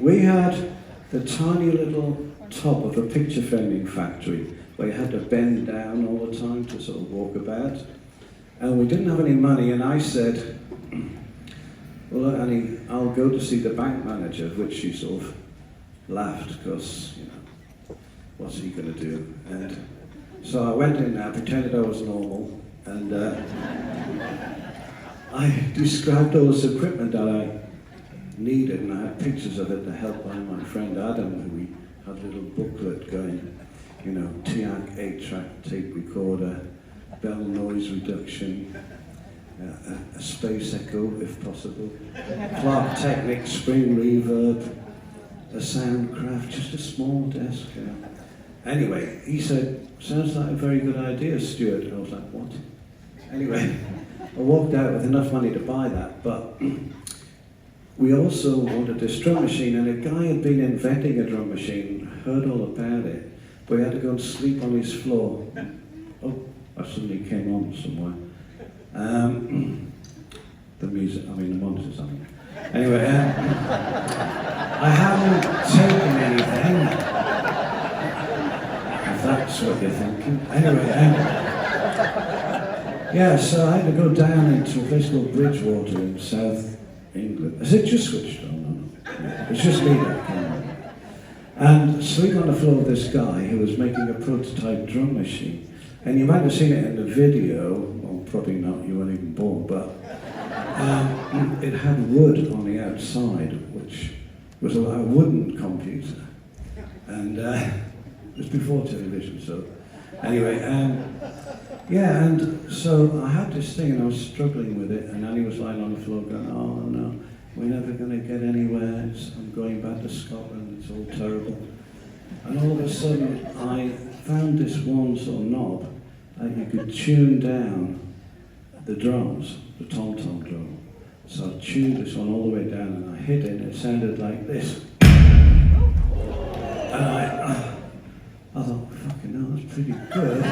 We had the tiny little top of a picture framing factory where you had to bend down all the time to sort of walk about. And we didn't have any money, and I said, well, look, Annie, I'll go to see the bank manager, which she sort of laughed, because, you know, what's he going to do? And so I went in there, pretended I was normal, and I described all this equipment that I needed, and I had pictures of it to help by my friend Adam, who we had a little booklet going, you know, TIAC 8-track tape recorder, bell noise reduction, a space echo if possible, Clark Technic spring reverb, a Soundcraft, just a small desk. Anyway, he said, sounds like a very good idea, Stewart. I was like, what? Anyway, I walked out with enough money to buy that, but we also wanted this drum machine, and a guy had been inventing a drum machine, heard all about it, but he had to go and sleep on his floor. Oh, that suddenly came on somewhere. The music, I mean the monitors on. Anyway, I haven't taken anything, if that's what you're thinking. Anyway, yeah, so I had to go down into a place called Bridgewater in South England. Has it just switched on? No. It's just me that came on. And sleep on the floor of this guy who was making a prototype drum machine. And you might have seen it in the video, well, probably not, you weren't even born, but it had wood on the outside, which was a wooden computer. And it was before television, so anyway, yeah, and so I had this thing and I was struggling with it, and Annie was lying on the floor going, oh no, we're never going to get anywhere, I'm going back to Scotland, it's all terrible. And all of a sudden I found this one sort of knob that you could tune down the drums, the tom-tom drum. So I tuned this one all the way down and I hit it and it sounded like this. And I thought, fucking hell, that's pretty good.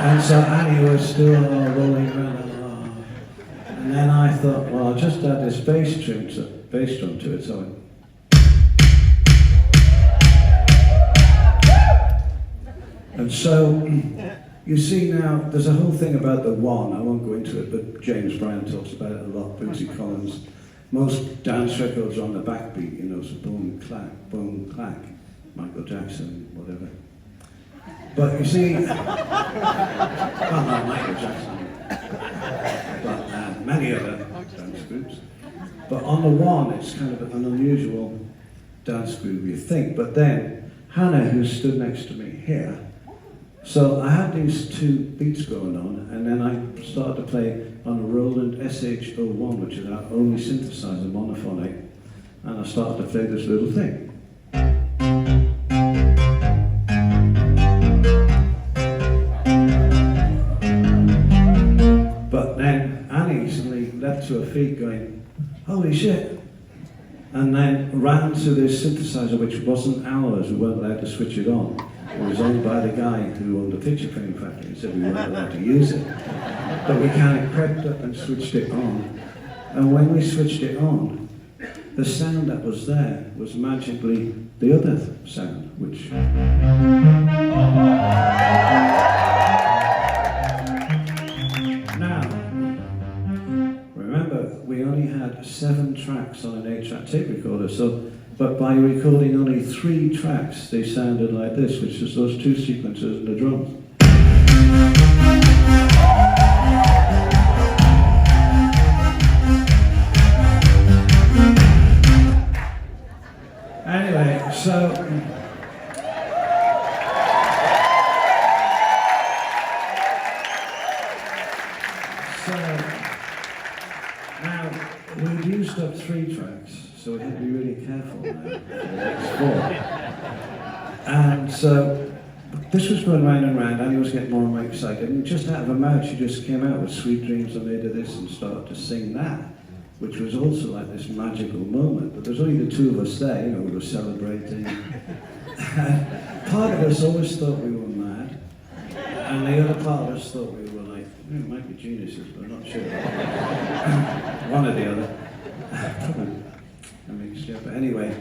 And so Annie was still rolling around. And then I thought, well, I'll just add this bass drum to it. So and so, you see now, there's a whole thing about the one, I won't go into it, but James Brown talks about it a lot, Bootsy Collins. Most dance records are on the backbeat, you know, so boom, clack, Michael Jackson, whatever. But you see, well, not Michael Jackson, but many other dance groups. But on the one, it's kind of an unusual dance groove, you think. But then, Hannah, who stood next to me here, so I had these two beats going on, and then I started to play on a Roland SH-01, which is our only synthesizer, monophonic, and I started to play this little thing. But then Annie suddenly leapt to her feet going, holy shit! And then ran to this synthesizer, which wasn't ours, we weren't allowed to switch it on. It was owned by the guy who owned the picture frame factory. He said we weren't allowed to use it. But we kind of crept up and switched it on. And when we switched it on, the sound that was there was magically the other sound, which... Now, remember, we only had 7 tracks on an 8-track tape recorder, but by recording only 3 tracks, they sounded like this, which is those 2 sequences and the drums. Anyway, so now we've used up 3 tracks. So we had to be really careful now for the next 4. And so this was going round and round, Annie was getting more and more excited, and just out of her mouth she just came out with Sweet Dreams I Made of This and started to sing that, which was also like this magical moment. But there's only the 2 of us there, you know, we were celebrating. Part of us always thought we were mad, and the other part of us thought we were like, we might be geniuses, but I'm not sure. One or the other. Probably. That makes next year, but anyway.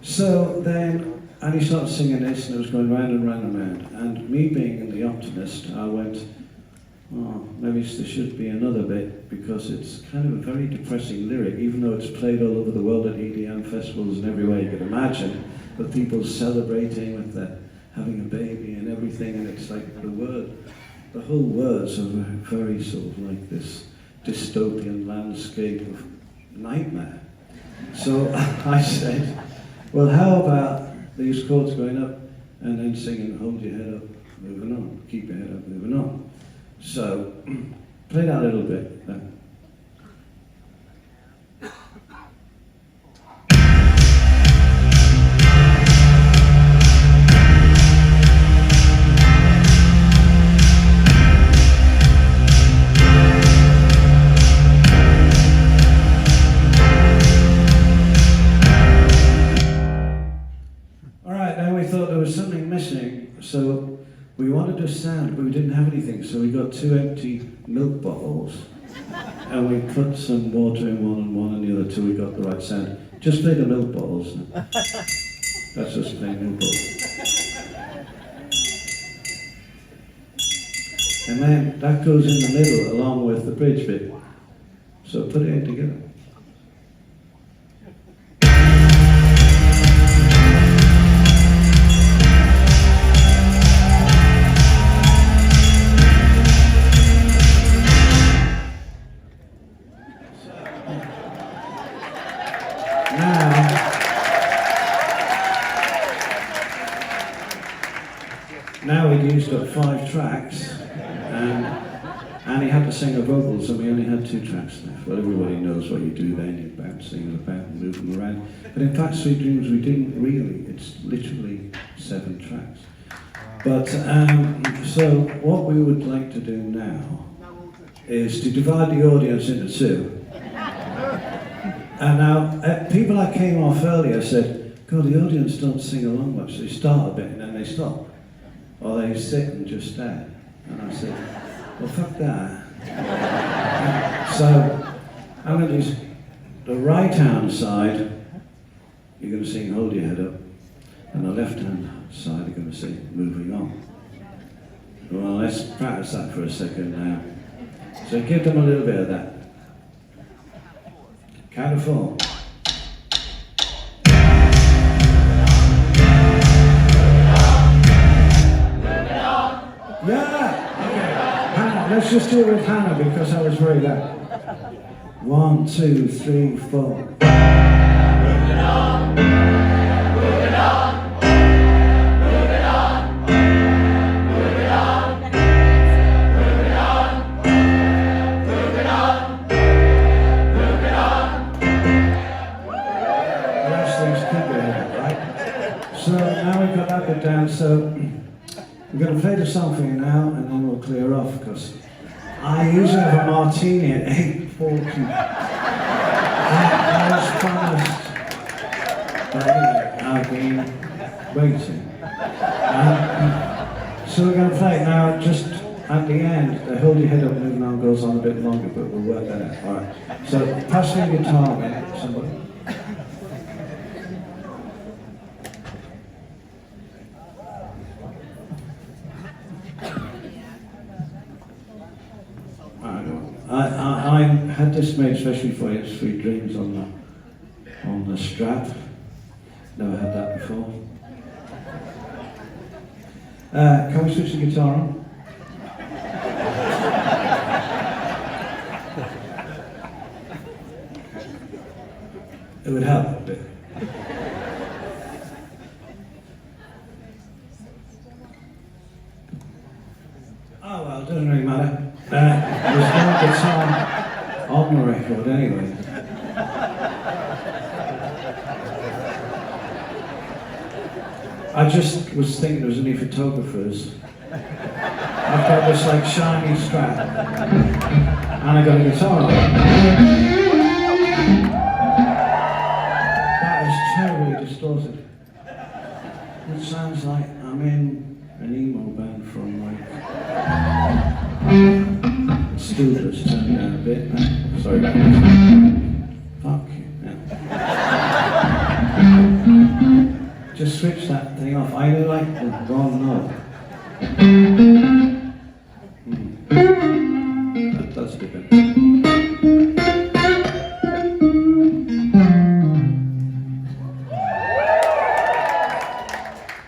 So then Annie started singing this, and it was going round and round and round. And me being the optimist, I went, oh, maybe there should be another bit, because it's kind of a very depressing lyric, even though it's played all over the world at EDM festivals and everywhere you can imagine, with people celebrating with having a baby and everything, and it's like the whole words are very sort of like this dystopian landscape of nightmare. So I said, well, how about these chords going up and then singing, hold your head up, moving on, keep your head up, moving on. So, play that a little bit then. Something missing, so we wanted a sound, but we didn't have anything, so we got 2 empty milk bottles and we put some water in one and one in the other till we got the right sound. Just play the milk bottles. That's just playing milk bottles. And then that goes in the middle along with the bridge bit. So put it in together. Now we'd used up 5 tracks, and Annie had to sing her vocals, and we only had 2 tracks left. Well, everybody knows what you do then, you bounce things about and move them around. But in fact, Sweet Dreams, we didn't really, it's literally 7 tracks. But, so what we would like to do now is to divide the audience into 2. And now, people that came off earlier said, God, the audience don't sing along much. They start a bit and then they stop. Or they sit and just stare. And I said, well, fuck that. So, I'm going to do the right-hand side, you're going to sing Hold Your Head Up, and the left-hand side, you're going to sing Moving On. Well, let's practice that for a second now. So give them a little bit of that. Count of 4. Yeah! Okay. Hannah, let's just do it with Hannah because I was very loud. 1, 2, 3, 4. Moving on, moving on, moving on, moving on, moving on, moving on, moving on. The rest things keep going, right? So now we've got that bit down, so we're going to play the song for you now, and then we'll clear off, because I usually have a martini at 8:40. I was promised, but anyway, I've been waiting. So we're going to play it now, just at the end. The Hold Your Head Up moving on goes on a bit longer, but we'll work that out. All right. So pass me the guitar, man, somebody. I had this made especially for you, Sweet Dreams on the strap. Never had that before. Can we switch the guitar on? It would help a bit. Oh well, it doesn't really matter. There's no guitar on the record anyway. I just was thinking there was any photographers. I've got this like shiny strap and I got a guitar on it. That is terribly distorted. It sounds like I'm in an emo band from like Stewart. Turn down a bit. Sorry about that. Fuck you. Yeah. Just switch that thing off. I like the wrong note. That's a bit better.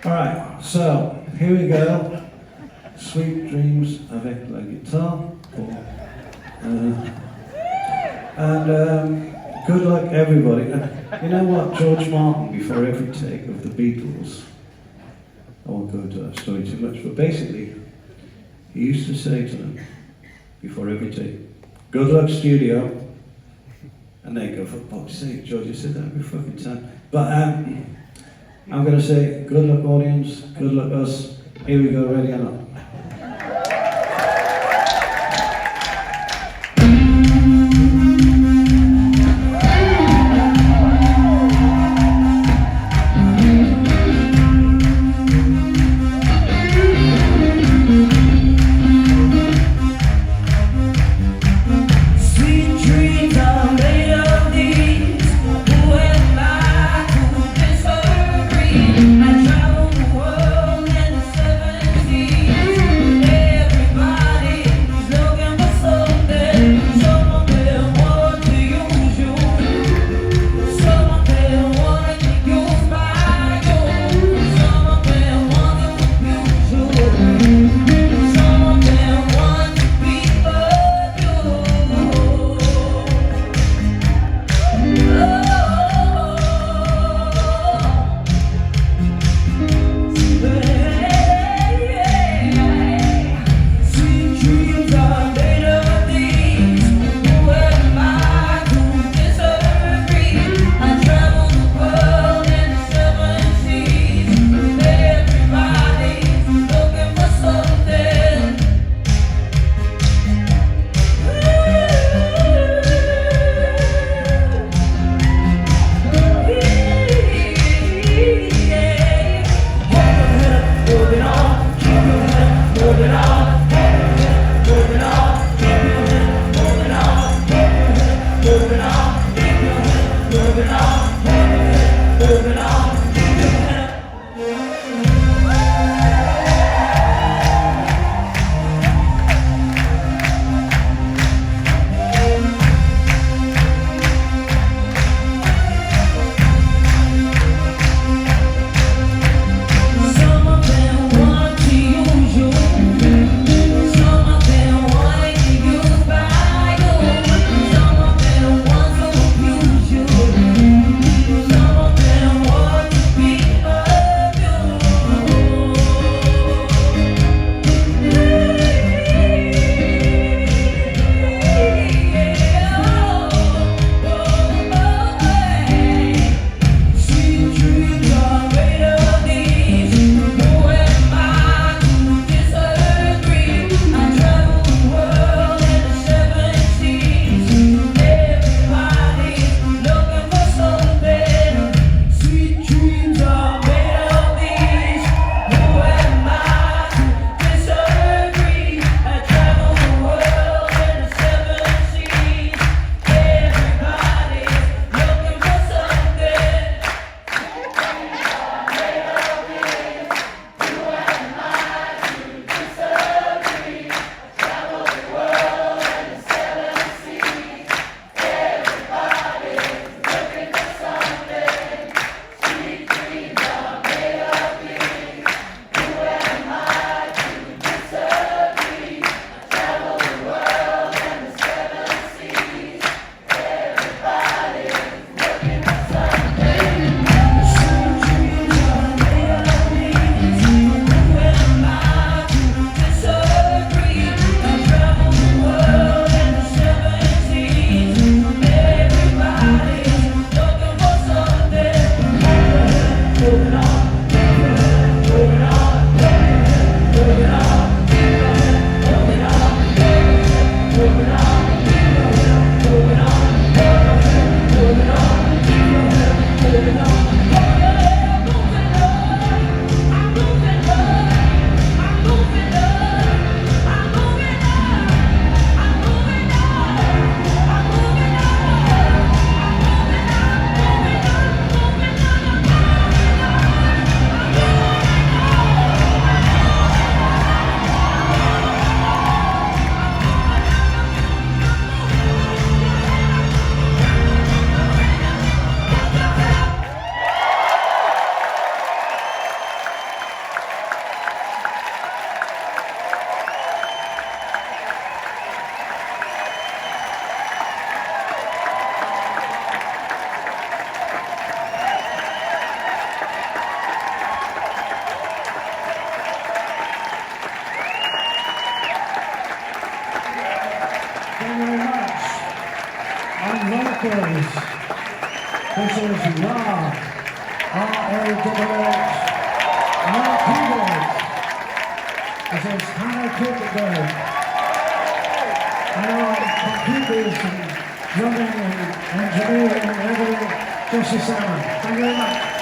Alright, so here we go. Sweet Dreams avec la guitare. Good luck, everybody. You know what? George Martin, before every take of the Beatles, I won't go into that story too much, but basically, he used to say to them, before every take, good luck, studio. And they go, for fuck's sake, George, you said that every fucking time. But I'm going to say, good luck, audience, good luck, us. Here we go, ready or not. This is Ra, R-A-H-H, on keyboards. This is Hannah Kierkegaard. And on computers and drumming and engineering and everything, Jesse Salmon. Thank you very much.